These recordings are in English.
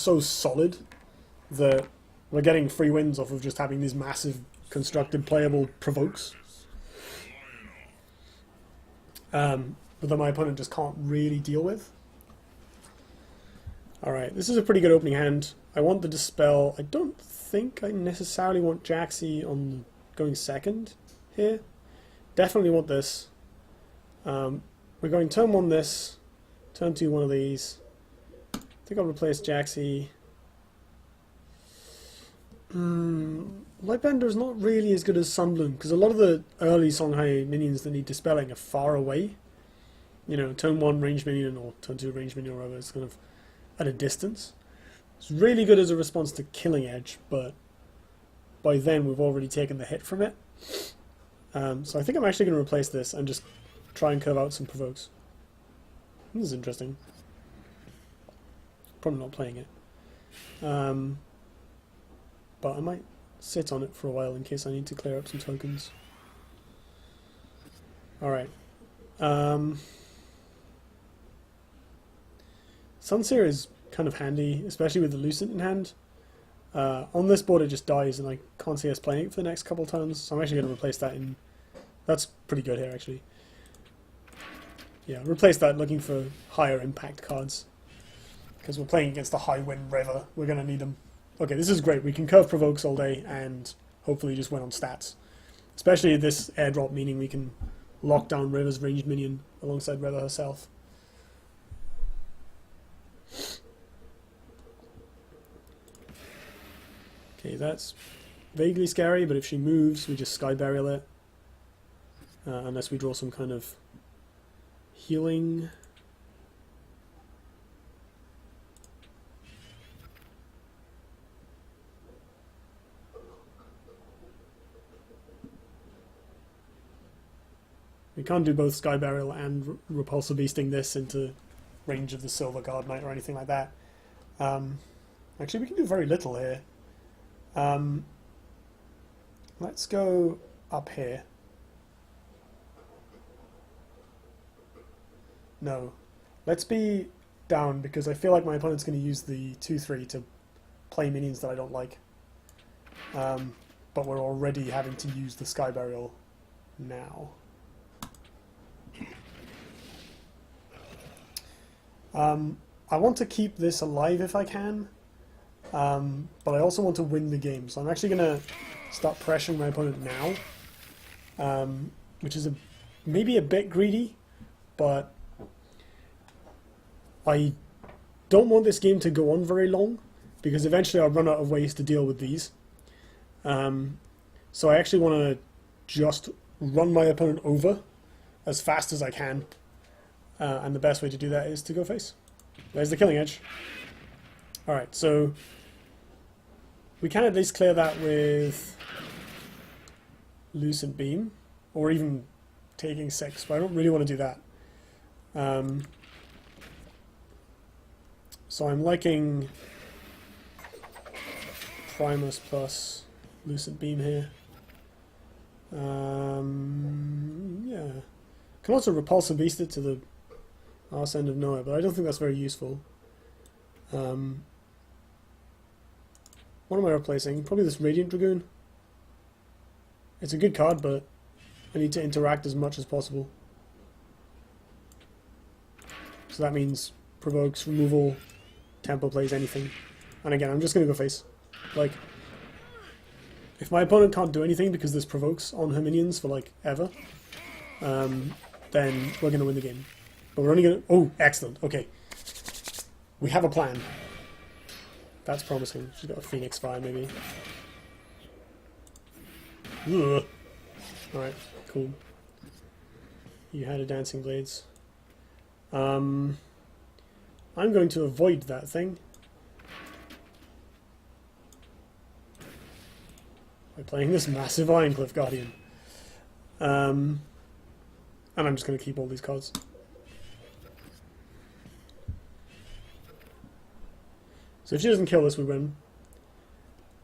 so solid that we're getting free wins off of just having these massive constructed playable provokes. But that my opponent just can't really deal with. Alright, this is a pretty good opening hand. I want the Dispel. I don't think I necessarily want Jaxi on going second here. Definitely want this. We're going turn 1 this, turn 2 one of these. I think I'll replace Jaxi. Lightbender is not really as good as Sunbloom, because a lot of the early Songhai minions that need dispelling are far away. You know, turn 1 range minion or turn 2 range minion or whatever is kind of at a distance. It's really good as a response to Killing Edge, but by then we've already taken the hit from it. So I think I'm actually going to replace this and just try and curve out some provokes. This is interesting. Probably not playing it. But I might sit on it for a while in case I need to clear up some tokens. Alright. Sunseer is kind of handy, especially with the Lucent in hand. On this board it just dies and I can't see us playing it for the next couple turns, so I'm actually going to replace that in... That's pretty good here actually. Yeah, replace that looking for higher impact cards. Because we're playing against a high win River, we're going to need them. Okay, this is great. We can curve provokes all day and hopefully just win on stats. Especially this airdrop, meaning we can lock down River's ranged minion alongside River herself. Okay, that's vaguely scary, but if she moves, we just Sky Burial it. Unless we draw some kind of healing. We can't do both Sky Burial and Repulsor Beasting this into range of the Silver Guard Knight or anything like that. Actually, we can do very little here. Let's go up here. No. Let's be down because I feel like my opponent's going to use the 2-3 to play minions that I don't like. But we're already having to use the Sky Burial now. I want to keep this alive if I can, but I also want to win the game. So I'm actually going to start pressuring my opponent now, which is maybe a bit greedy, but I don't want this game to go on very long, because eventually I'll run out of ways to deal with these. So I actually want to just run my opponent over as fast as I can. And the best way to do that is to go face. There's the Killing Edge. Alright, so we can at least clear that with Lucent Beam, or even taking 6, but I don't really want to do that. So I'm liking Primus plus Lucent Beam here. Yeah. Can also Repulsor Beast it to the arse end of nowhere, but I don't think that's very useful. What am I replacing? Probably this Radiant Dragoon. It's a good card, but I need to interact as much as possible. So that means provokes, removal, tempo plays, anything. And again, I'm just going to go face. Like, if my opponent can't do anything because there's provokes on her minions for like ever, then we're going to win the game. But we're only going to... Oh, excellent. Okay. We have a plan. That's promising. She's got a Phoenix Fire, maybe. Ugh. Alright, cool. You had a Dancing Blades. I'm going to avoid that thing by playing this massive Ironcliffe Guardian. And I'm just going to keep all these cards. So if she doesn't kill this, we win.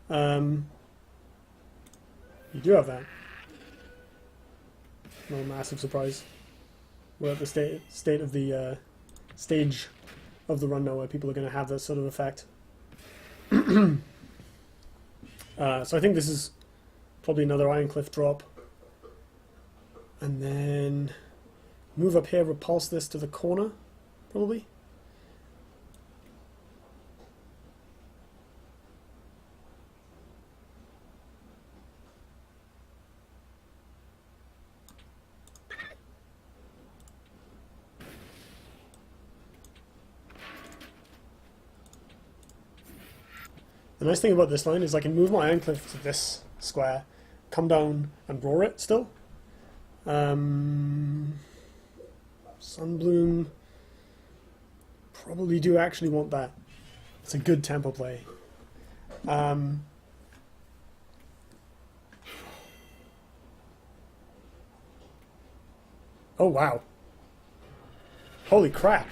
You do have that. No massive surprise. We're at the state of the stage of the run now where people are going to have that sort of effect. So I think this is probably another Ironcliffe drop. And then move up here, repulse this to the corner, probably. The nice thing about this line is I can move my Ironcliffe to this square, come down and roar it still. Sunbloom, probably do actually want that. It's a good tempo play. Oh wow. Holy crap.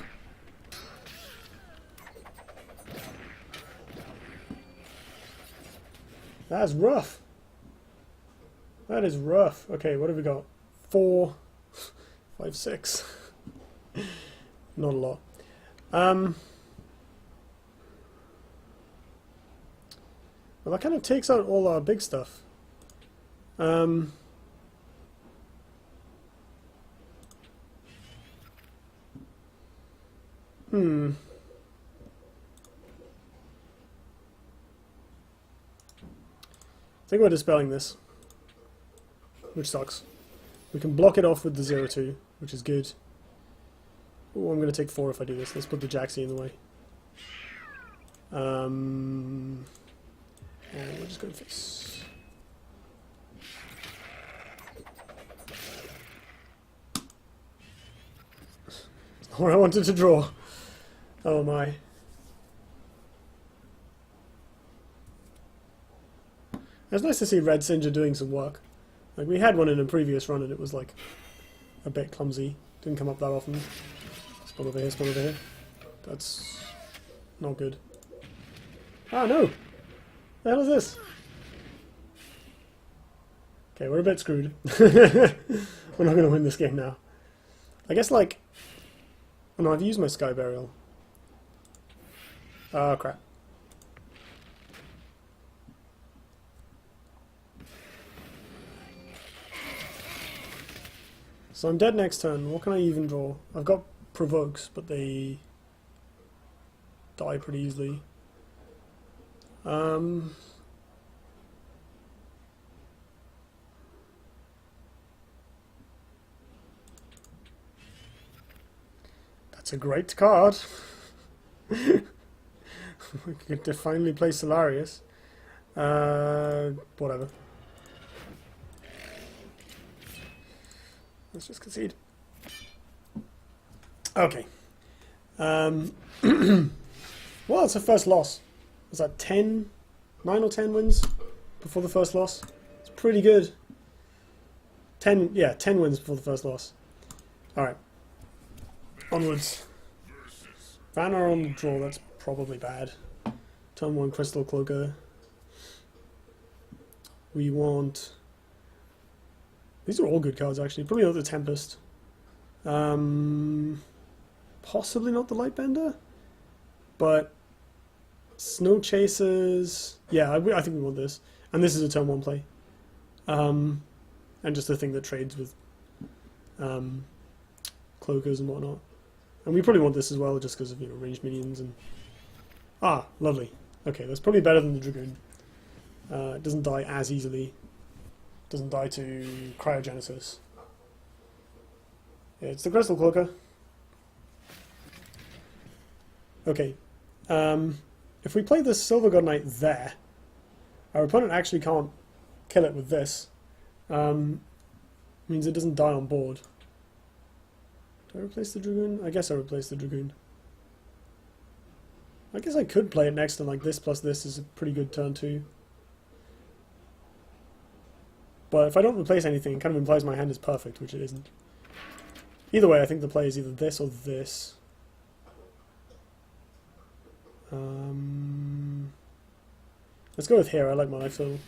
That's rough. That is rough. Okay, what have we got? 4, 5, 6. Not a lot. Well, that kind of takes out all our big stuff. Hmm. I think we're dispelling this, which sucks. We can block it off with the 0-2, which is good. Oh, I'm going to take 4 if I do this. Let's put the Jaxie in the way. And we're just going to face. That's not what I wanted to draw. Oh my. It's nice to see Red Singer doing some work. Like, we had one in a previous run and it was like a bit clumsy. Didn't come up that often. Spawn over here, spawn over here. That's not good. Ah, no! What the hell is this? Okay, we're a bit screwed. We're not going to win this game now. I guess, like... Oh no, I've used my Sky Burial. Oh, crap. So I'm dead next turn. What can I even draw? I've got Provokes, but they die pretty easily. That's a great card. We could finally play Solarius. Whatever. Let's just concede. Okay. Well, it's a first loss. Was that 9 or 10 wins before the first loss? It's pretty good. 10 wins before the first loss. Alright. Onwards. Vanna on draw, that's probably bad. Turn 1 Crystal Cloaker. We want... These are all good cards, actually. Probably not the Tempest. Possibly not the Lightbender. But Snow Chasers... Yeah, I think we want this. And this is a turn 1 play. And just a thing that trades with Cloakers and whatnot. And we probably want this as well, just because of, ranged minions and... Ah, lovely. Okay, that's probably better than the Dragoon. It doesn't die as easily. Doesn't die to Cryogenesis. Yeah, it's the Crystal Cloaker. Okay. If we play the Silver God Knight there, our opponent actually can't kill it with this. Means it doesn't die on board. Do I replace the Dragoon? I guess I replace the Dragoon. I guess I could play it next turn like this plus this is a pretty good turn too. But if I don't replace anything, it kind of implies my hand is perfect, which it isn't. Either way, I think the play is either this or this. Let's go with here. I like my life total.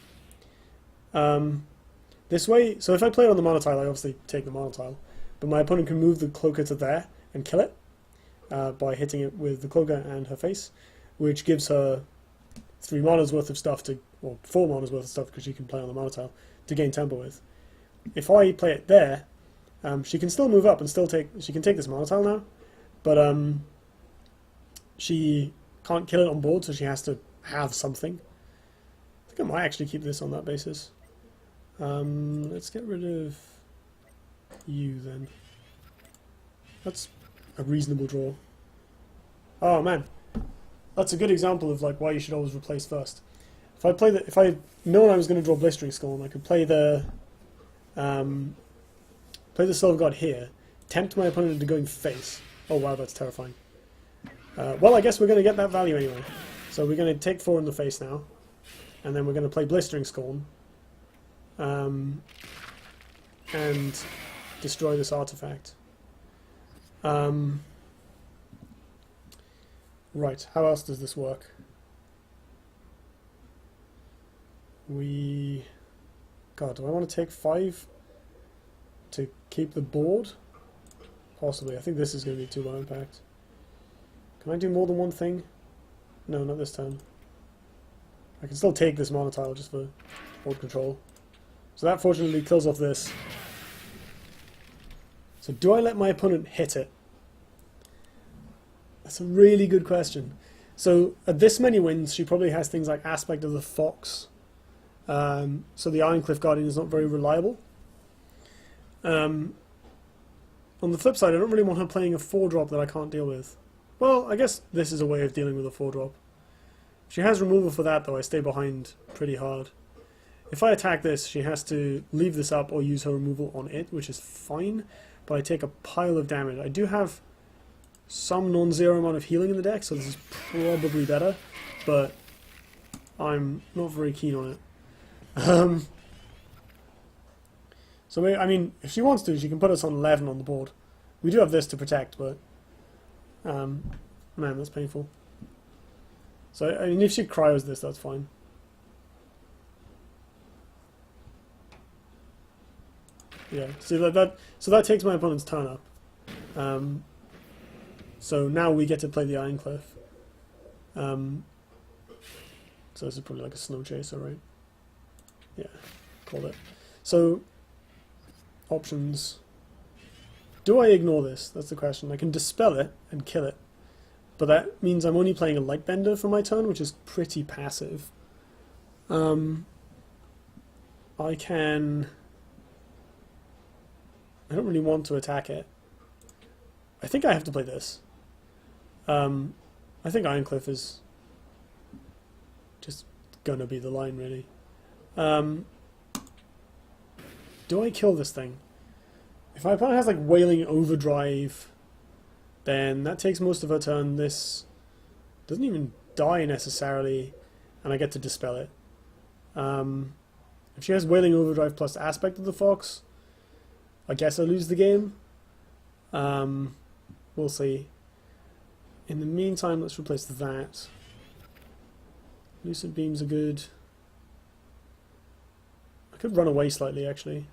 This way, so if I play it on the mono tile, I obviously take the mono tile. But my opponent can move the Cloaker to there and kill it by hitting it with the Cloaker and her face, which gives her 3 mana's worth of stuff to, or 4 mana's worth of stuff because she can play on the mana tile to gain tempo with. If I play it there, she can still move up and still take. She can take this mana tile now, but she can't kill it on board, so she has to have something. I think I might actually keep this on that basis. Let's get rid of you then. That's a reasonable draw. Oh man, that's a good example of like why you should always replace first. If I known I was going to draw Blistering Scorn, I could play the Silver God here, tempt my opponent into going face. Oh wow, that's terrifying. Well, I guess we're going to get that value anyway. So we're going to take 4 in the face now, and then we're going to play Blistering Scorn, and destroy this artifact. Right, how else does this work? God, do I want to take 5 to keep the board? Possibly. I think this is going to be too low impact. Can I do more than one thing? No, not this turn. I can still take this mana tile just for board control. So that fortunately kills off this. So do I let my opponent hit it? That's a really good question. So at this many wins, she probably has things like Aspect of the Fox. So the Ironcliffe Guardian is not very reliable. On the flip side, I don't really want her playing a 4-drop that I can't deal with. Well, I guess this is a way of dealing with a 4-drop. If she has removal for that, though, I stay behind pretty hard. If I attack this, she has to leave this up or use her removal on it, which is fine, but I take a pile of damage. I do have some non-zero amount of healing in the deck, so this is probably better, but I'm not very keen on it. So, I mean, if she wants to, she can put us on 11 on the board. We do have this to protect, but man, that's painful. So, I mean, if she cryos this, that's fine. Yeah, see so that takes my opponent's turn up. So now we get to play the Ironcliffe. So this is probably like a Snow Chaser, right? Yeah, call it. So, options. Do I ignore this? That's the question. I can dispel it and kill it, but that means I'm only playing a Lightbender for my turn, which is pretty passive. I don't really want to attack it. I think I have to play this. I think Ironcliffe is just gonna be the line, really. Do I kill this thing? If my opponent has like Wailing Overdrive, then that takes most of her turn. This doesn't even die necessarily, and I get to dispel it. If she has Wailing Overdrive plus Aspect of the Fox, I guess I lose the game. We'll see. In the meantime, let's replace that. Lucid Beams are good. I could run away slightly, actually.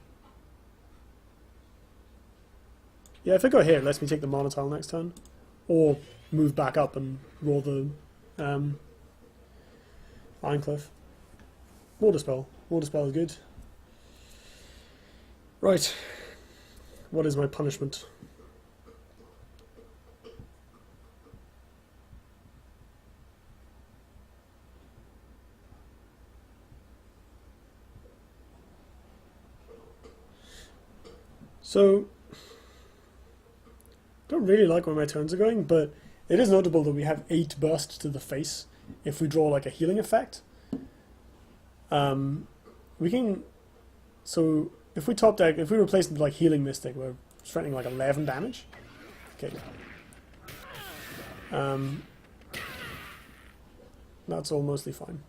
Yeah, if I go here, it lets me take the mana tile next turn. Or move back up and roll the Ironcliffe. Water Spell. Water Spell is good. Right. What is my punishment? So, don't really like where my turns are going, but it is notable that we have 8 burst to the face if we draw like a healing effect. We can, so if we top deck, if we replace it with like Healing Mystic, we're threatening like 11 damage. Okay. That's all mostly fine.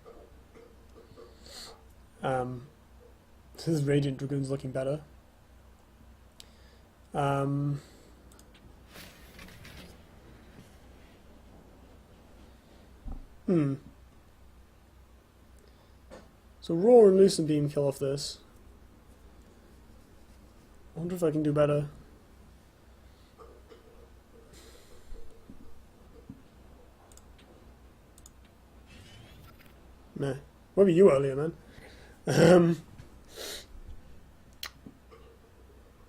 This Radiant Dragoon's looking better. So Roar and Lucent Beam kill off this. I wonder if I can do better. Nah. Where were you earlier, man? Um,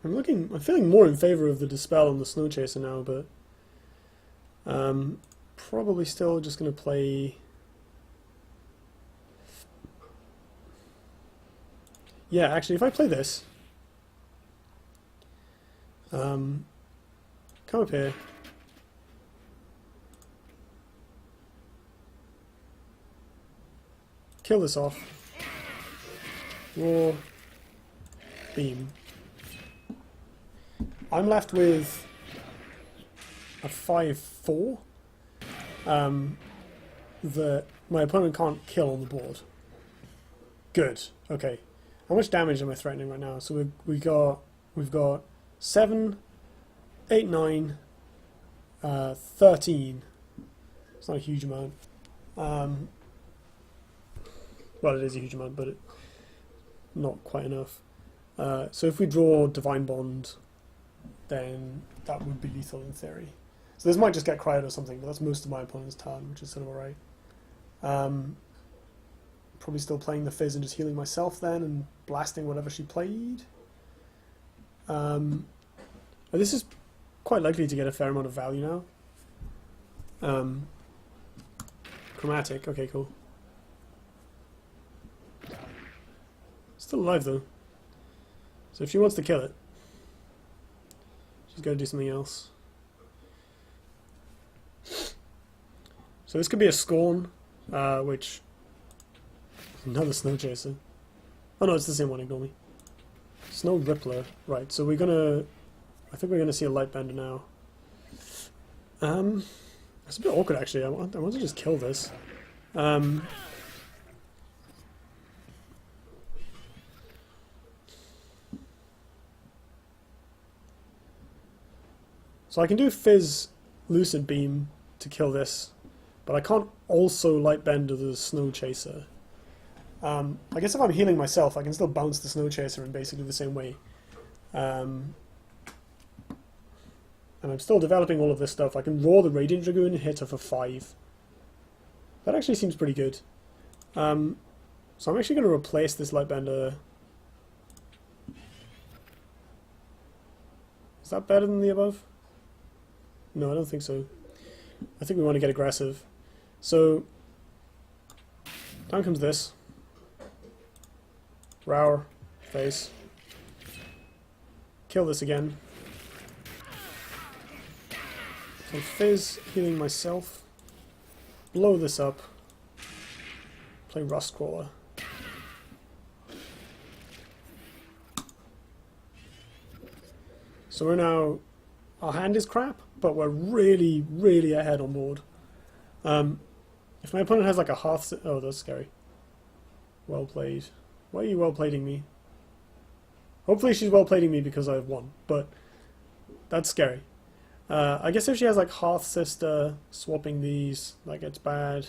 I'm feeling more in favour of the Dispel and the Snow Chaser now, but probably still just going to play. Yeah, actually, if I play this, come up here. Kill this off. Raw. Beam. I'm left with a 5/4 that my opponent can't kill on the board. Good. Okay. How much damage am I threatening right now? So we've got 7, 8, 9, 13. It's not a huge amount. Well, it is a huge amount, but not quite enough. So if we draw Divine Bond, then that would be lethal in theory. So this might just get cryoed or something, but that's most of my opponent's turn, which is sort of alright. Probably still playing the Fizz and just healing myself then, and blasting whatever she played. This is quite likely to get a fair amount of value now. Chromatic, okay, cool. Still alive though. So if she wants to kill it, she's got to do something else. So this could be a Scorn, which... Another Snow Chaser. Oh no, it's the same one, ignore me. Snow Rippler. Right, so we're gonna... I think we're gonna see a Lightbender now. It's a bit awkward actually. I want to just kill this. So I can do Fizz Lucid Beam to kill this, but I can't also Lightbender the Snow Chaser. I guess if I'm healing myself, I can still bounce the Snow Chaser in basically the same way. And I'm still developing all of this stuff. I can roar the Radiant Dragoon and hit her for 5. That actually seems pretty good. So I'm actually going to replace this Lightbender. Is that better than the above? No, I don't think so. I think we want to get aggressive. So, down comes this. Rower, face. Kill this again. So Fizz, healing myself. Blow this up. Play Rust Crawler. So we're now... Our hand is crap, but we're really, really ahead on board. If my opponent has like a half... Oh, that's scary. Well played. Why are you well plating me? Hopefully she's well plating me because I've won, but that's scary. I guess if she has like Half Sister, swapping these, that gets bad.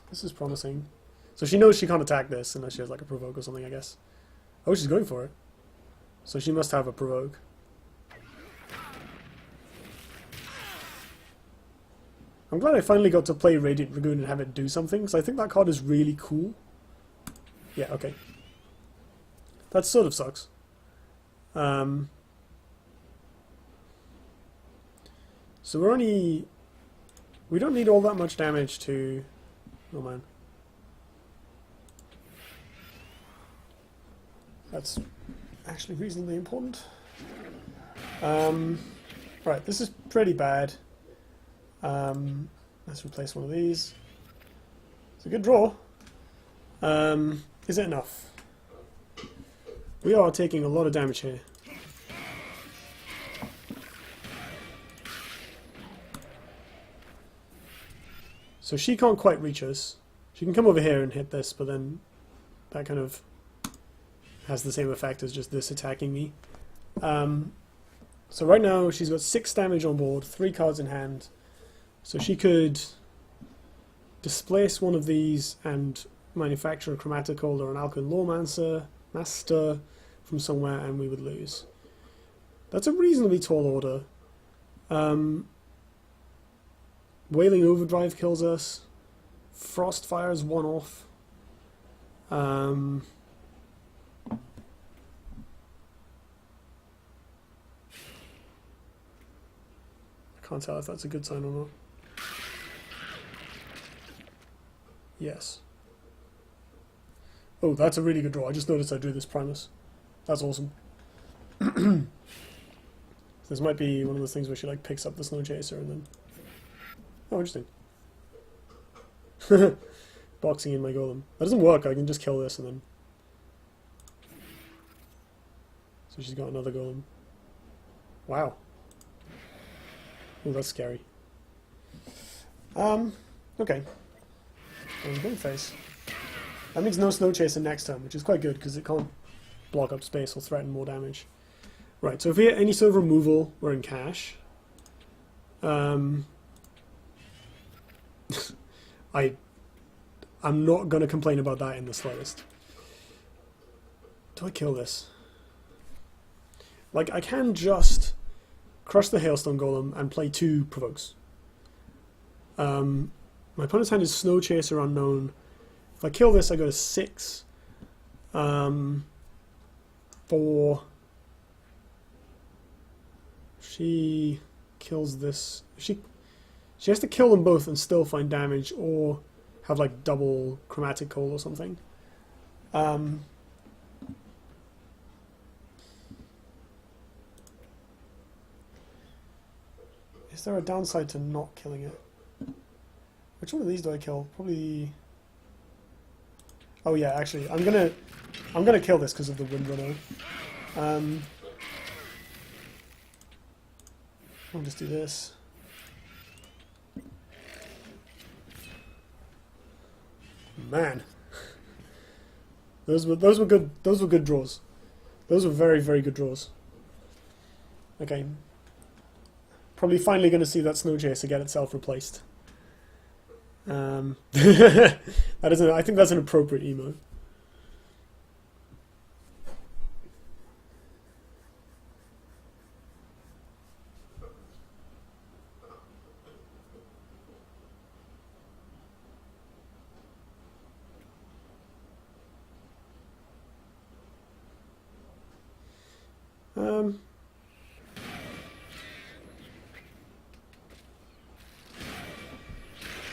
This is promising. So she knows she can't attack this unless she has like a Provoke or something, I guess. Oh, she's going for it. So she must have a Provoke. I'm glad I finally got to play Radiant Dragoon and have it do something, because I think that card is really cool. Yeah, okay. That sort of sucks. So we're only... We don't need all that much damage to... Oh man. That's actually reasonably important. Right, this is pretty bad. Let's replace one of these. It's a good draw. Is it enough? We are taking a lot of damage here. So she can't quite reach us. She can come over here and hit this, but then that kind of has the same effect as just this attacking me. So right now she's got 6 damage on board, 3 cards in hand. So she could displace one of these and manufacture a Chromatic Hold or an Alkaline Lawmancer Master from somewhere, and we would lose. That's a reasonably tall order. Wailing Overdrive kills us. Frostfire's one off. I can't tell if that's a good sign or not. Yes. Oh, that's a really good draw. I just noticed I drew this Primus. That's awesome. This might be one of those things where she like picks up the Snow Chaser and then... Oh, interesting. Boxing in my golem. That doesn't work. I can just kill this and then... So she's got another golem. Wow. Oh, that's scary. Okay. Game face. That means no Snow Chaser next turn, which is quite good because it can't block up space or threaten more damage. Right, so if we get any sort of removal, we're in cash. I'm not going to complain about that in the slightest. Do I kill this? Like, I can just crush the Hailstone Golem and play 2 provokes. My opponent's hand is Snow Chaser Unknown. If I kill this, I go to 6. 4. She kills this. She has to kill them both and still find damage, or have like double Chromatic Cold or something. Is there a downside to not killing it? Which one of these do I kill? Probably. Oh yeah, actually, I'm gonna kill this because of the Windrunner. I'll just do this. Man, those were good. Those were good draws. Those were very, very good draws. Okay, probably finally going to see that Snow Chaser get itself replaced. That is, I think that's an appropriate emo.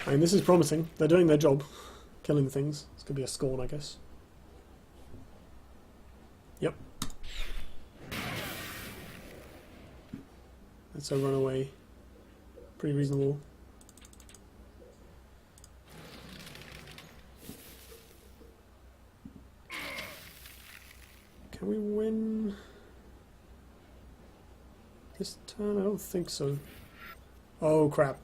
I mean, this is promising. They're doing their job, killing things. It's gonna be a Scorn, I guess. Yep. That's a runaway. Pretty reasonable. Can we win this turn? I don't think so. Oh, crap.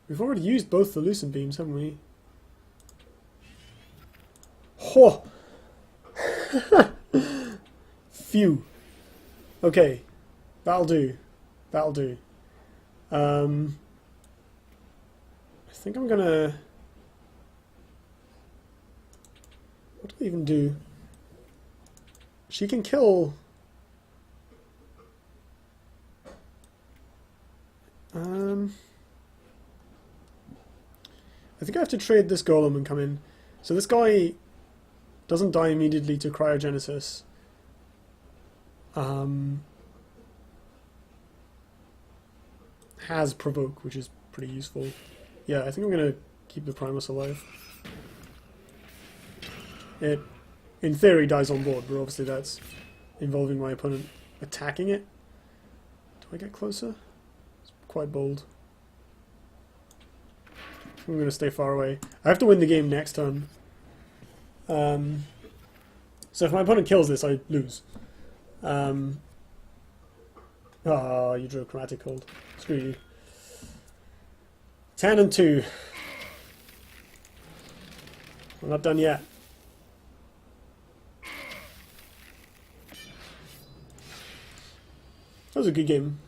We've already used both the Lucent Beams, haven't we? Ho! Phew. Okay. That'll do. That'll do. I think I'm gonna... What do I even do? She can kill... I think I have to trade this Golem and come in. So this guy doesn't die immediately to Cryogenesis. Has Provoke, which is pretty useful. Yeah, I think I'm going to keep the Primus alive. It, in theory, dies on board, but obviously that's involving my opponent attacking it. Do I get closer? It's quite bold. I'm going to stay far away. I have to win the game next turn. So if my opponent kills this, I lose. Oh, you drew a Chromatic Cold. Screw you. 10 and 2. I'm not done yet. That was a good game.